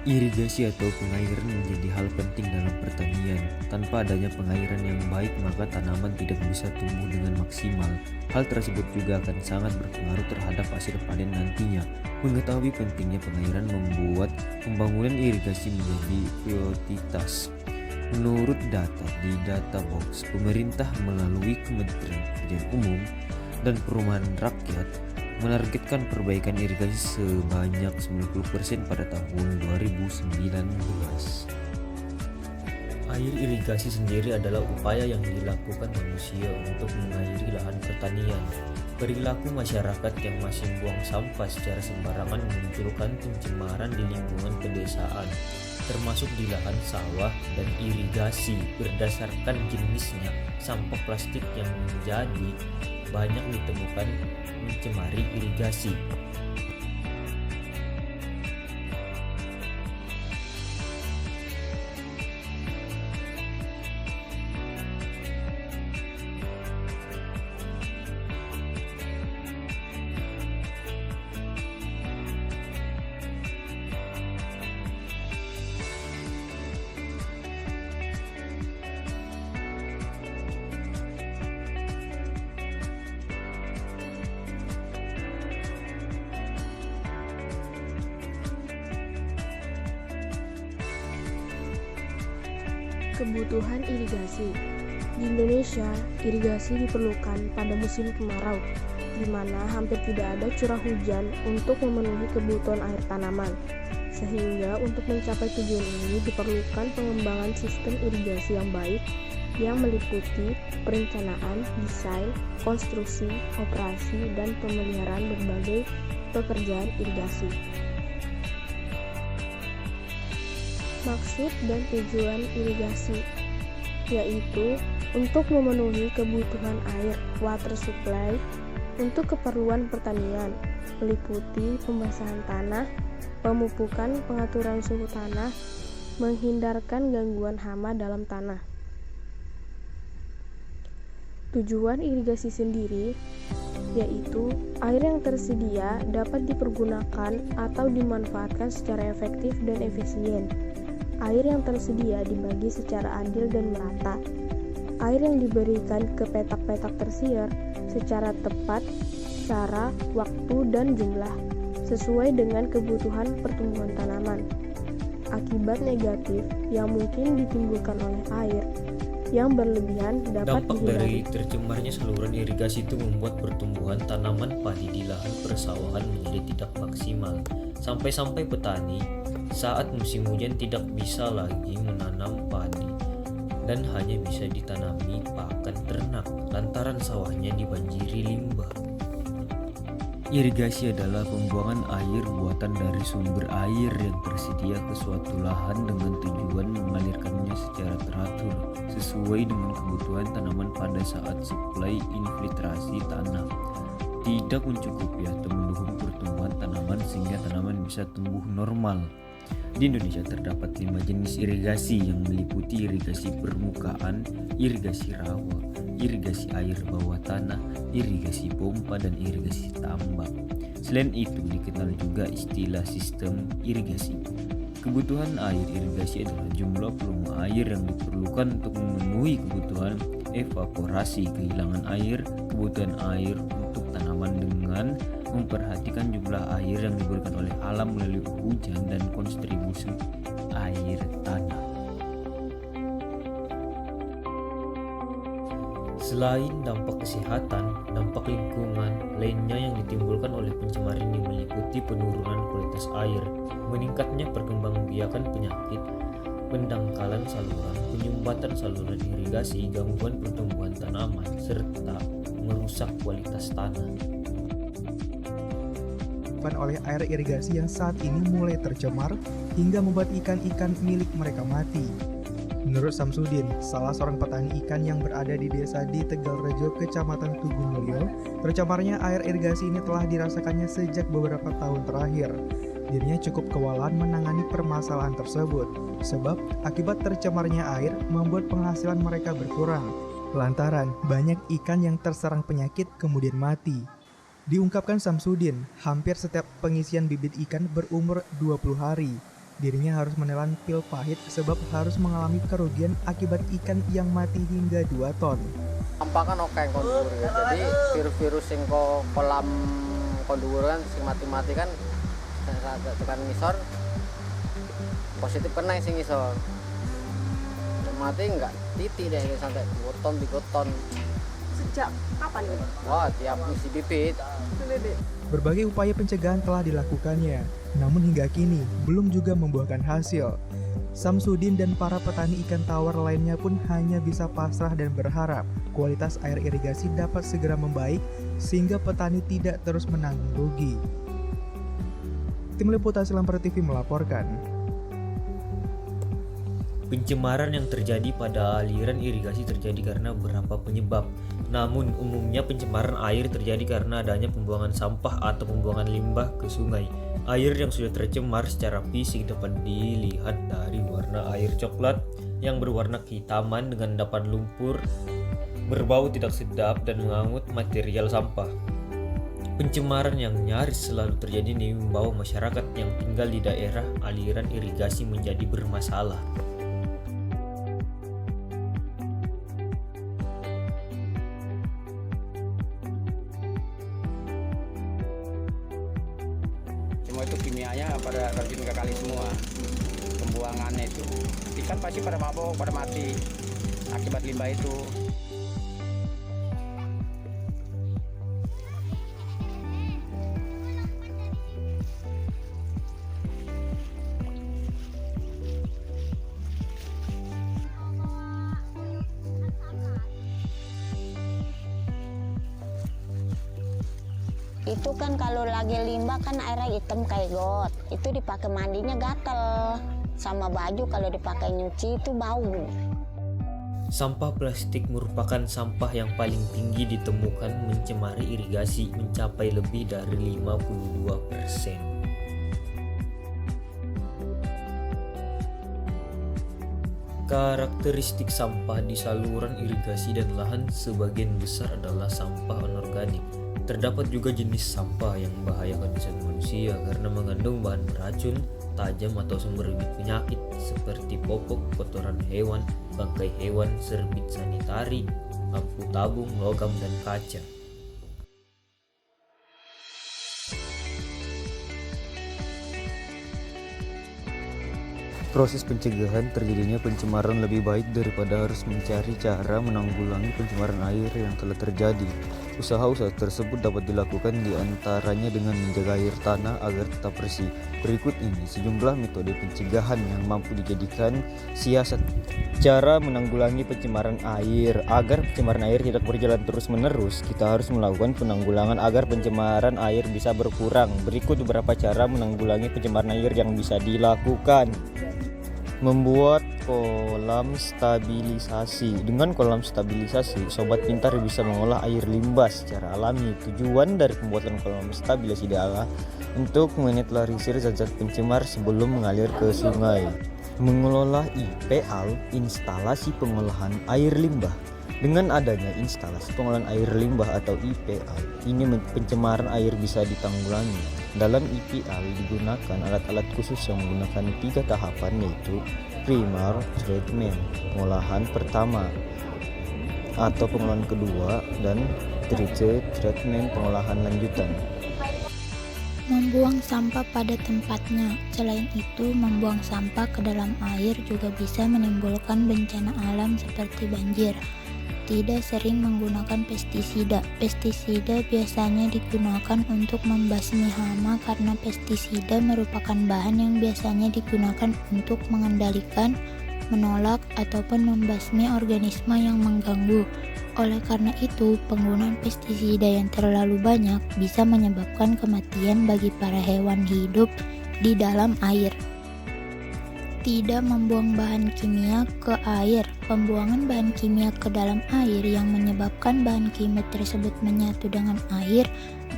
Irigasi atau pengairan menjadi hal penting dalam pertanian. Tanpa adanya pengairan yang baik, maka tanaman tidak bisa tumbuh dengan maksimal. Hal tersebut juga akan sangat berpengaruh terhadap hasil panen nantinya. Mengetahui pentingnya pengairan membuat pembangunan irigasi menjadi prioritas. Menurut data di Databox, pemerintah melalui Kementerian Pekerjaan Umum dan Perumahan Rakyat menargetkan perbaikan irigasi sebanyak 90% pada tahun 2019. Air irigasi sendiri adalah upaya yang dilakukan manusia untuk mengairi lahan pertanian. Perilaku masyarakat yang masih buang sampah secara sembarangan memunculkan pencemaran di lingkungan pedesaan, termasuk di lahan sawah dan irigasi. Berdasarkan jenisnya, sampah plastik yang menjadi banyak ditemukan mencemari irigasi. Kebutuhan irigasi. Di Indonesia, irigasi diperlukan pada musim kemarau, di mana hampir tidak ada curah hujan untuk memenuhi kebutuhan air tanaman. Sehingga untuk mencapai tujuan ini diperlukan pengembangan sistem irigasi yang baik yang meliputi perencanaan, desain, konstruksi, operasi, dan pemeliharaan berbagai pekerjaan irigasi. Maksud dan tujuan irigasi yaitu untuk memenuhi kebutuhan air water supply untuk keperluan pertanian, meliputi pembasahan tanah, pemupukan, pengaturan suhu tanah, menghindarkan gangguan hama dalam tanah. Tujuan irigasi sendiri yaitu air yang tersedia dapat dipergunakan atau dimanfaatkan secara efektif dan efisien. Air yang tersedia dibagi secara adil dan merata. Air yang diberikan ke petak-petak tersier secara tepat, cara, waktu, dan jumlah sesuai dengan kebutuhan pertumbuhan tanaman. Akibat negatif yang mungkin ditimbulkan oleh air yang berlebihan dapat Dampak dihindari. dari tercemarnya saluran irigasi itu membuat pertumbuhan tanaman padi di lahan persawahan menjadi tidak maksimal. Sampai-sampai petani saat musim hujan tidak bisa lagi menanam padi dan hanya bisa ditanami pakan ternak lantaran sawahnya dibanjiri limbah. Irigasi adalah pembuangan air buatan dari sumber air yang tersedia ke suatu lahan dengan tujuan mengalirkannya secara teratur sesuai dengan kebutuhan tanaman pada saat suplai infiltrasi tanah. Tidak mencukupi atau mendukung pertumbuhan tanaman sehingga tanaman bisa tumbuh normal. Di Indonesia terdapat 5 jenis irigasi yang meliputi irigasi permukaan, irigasi rawa, irigasi air bawah tanah, irigasi pompa, dan irigasi tambak. Selain itu dikenal juga istilah sistem irigasi. Kebutuhan air irigasi adalah jumlah volume air yang diperlukan untuk memenuhi kebutuhan evaporasi kehilangan air, kebutuhan air untuk tanaman dengan memperhatikan jumlah air yang diberikan oleh alam melalui hujan dan kontribusi air tanah. Selain dampak kesehatan, dampak lingkungan lainnya yang ditimbulkan oleh pencemaran ini meliputi penurunan kualitas air, meningkatnya perkembangbiakan penyakit, pendangkalan saluran, penyumbatan saluran irigasi, gangguan pertumbuhan tanaman, serta merusak kualitas tanah. Oleh air irigasi yang saat ini mulai tercemar hingga membuat ikan-ikan milik mereka mati. Menurut Samsudin, salah seorang petani ikan yang berada di desa di Tegalrejo, Kecamatan Tugu Mulyo, tercemarnya air irigasi ini telah dirasakannya sejak beberapa tahun terakhir. Dirinya cukup kewalahan menangani permasalahan tersebut, sebab akibat tercemarnya air membuat penghasilan mereka berkurang, lantaran banyak ikan yang terserang penyakit kemudian mati. Diungkapkan Samsudin, hampir setiap pengisian bibit ikan berumur 20 hari. Dirinya harus menelan pil pahit sebab harus mengalami kerugian akibat ikan yang mati hingga 2 ton. Sampah kan oke kon dhuwur ya. Jadi virus-virus sing kolam kon dhuwur kan sing mati-mati kan tekan ngisor positif kena sing ngisor. Yang mati enggak titik deh sampai 2 ton 3 ton. Sejak kapan ini? Wah, tiap ngisi bibit. Berbagai upaya pencegahan telah dilakukannya, namun hingga kini belum juga membuahkan hasil. Samsudin dan para petani ikan tawar lainnya pun hanya bisa pasrah dan berharap kualitas air irigasi dapat segera membaik sehingga petani tidak terus menanggung rugi. Tim Liputan Selampar TV melaporkan. Pencemaran yang terjadi pada aliran irigasi terjadi karena beberapa penyebab. Namun umumnya pencemaran air terjadi karena adanya pembuangan sampah atau pembuangan limbah ke sungai. Air yang sudah tercemar secara fisik dapat dilihat dari warna air coklat yang berwarna kehitaman dengan endapan lumpur, berbau tidak sedap dan mengangkut material sampah. Pencemaran yang nyaris selalu terjadi ini membawa masyarakat yang tinggal di daerah aliran irigasi menjadi bermasalah. Semua itu kimianya pada terjun ke kali semua. Pembuangannya itu ikan pasti pada mabok, pada mati akibat limbah itu. Itu kan kalau lagi limbah kan airnya hitam kayak got, itu dipakai mandinya gatel, sama baju kalau dipakai nyuci itu bau. Sampah plastik merupakan sampah yang paling tinggi ditemukan mencemari irigasi, mencapai lebih dari 52%. Karakteristik sampah di saluran irigasi dan lahan sebagian besar adalah sampah anorganik. Terdapat juga jenis sampah yang membahayakan kesehatan manusia karena mengandung bahan beracun, tajam atau sumber bibit penyakit seperti popok, kotoran hewan, bangkai hewan, serbit sanitari, lampu tabung, logam, dan kaca. Proses pencegahan terjadinya pencemaran lebih baik daripada harus mencari cara menanggulangi pencemaran air yang telah terjadi. Usaha-usaha tersebut dapat dilakukan diantaranya dengan menjaga air tanah agar tetap bersih. Berikut ini sejumlah metode pencegahan yang mampu dijadikan siasat. Cara menanggulangi pencemaran air. Agar pencemaran air tidak berjalan terus-menerus, kita harus melakukan penanggulangan agar pencemaran air bisa berkurang. Berikut beberapa cara menanggulangi pencemaran air yang bisa dilakukan. Membuat kolam stabilisasi. Dengan kolam stabilisasi, sobat pintar bisa mengolah air limbah secara alami. Tujuan dari pembuatan kolam stabilisasi adalah untuk menetralisir zat-zat pencemar sebelum mengalir ke sungai. Mengelola IPL, instalasi pengolahan air limbah. Dengan adanya instalasi pengolahan air limbah atau IPL, ini pencemaran air bisa ditanggulangi. Dalam IPL digunakan alat-alat khusus yang menggunakan 3 tahapan, yaitu primary treatment, pengolahan pertama atau pengolahan kedua, dan third treatment, pengolahan lanjutan. Membuang sampah pada tempatnya. Selain itu, membuang sampah ke dalam air juga bisa menimbulkan bencana alam seperti banjir. Tidak sering menggunakan pestisida. Pestisida biasanya digunakan untuk membasmi hama karena pestisida merupakan bahan yang biasanya digunakan untuk mengendalikan, menolak, ataupun membasmi organisme yang mengganggu. Oleh karena itu, penggunaan pestisida yang terlalu banyak bisa menyebabkan kematian bagi para hewan hidup di dalam air. Tidak membuang bahan kimia ke air. Pembuangan bahan kimia ke dalam air yang menyebabkan bahan kimia tersebut menyatu dengan air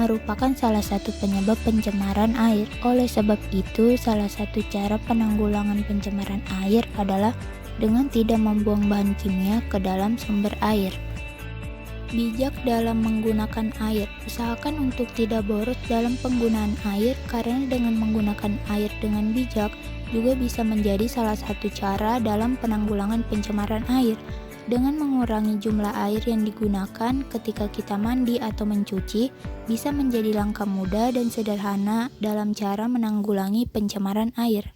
merupakan salah satu penyebab pencemaran air. Oleh sebab itu, salah satu cara penanggulangan pencemaran air adalah dengan tidak membuang bahan kimia ke dalam sumber air. Bijak dalam menggunakan air. Usahakan untuk tidak boros dalam penggunaan air, karena dengan menggunakan air dengan bijak juga bisa menjadi salah satu cara dalam penanggulangan pencemaran air. Dengan mengurangi jumlah air yang digunakan ketika kita mandi atau mencuci, bisa menjadi langkah mudah dan sederhana dalam cara menanggulangi pencemaran air.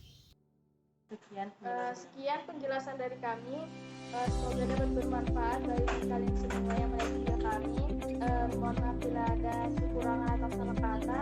Sekian penjelasan dari kami. Semoga dapat bermanfaat bagi kalian semua yang melihat video kami. Mohon maaf bila ada kekurangan atau salah kata.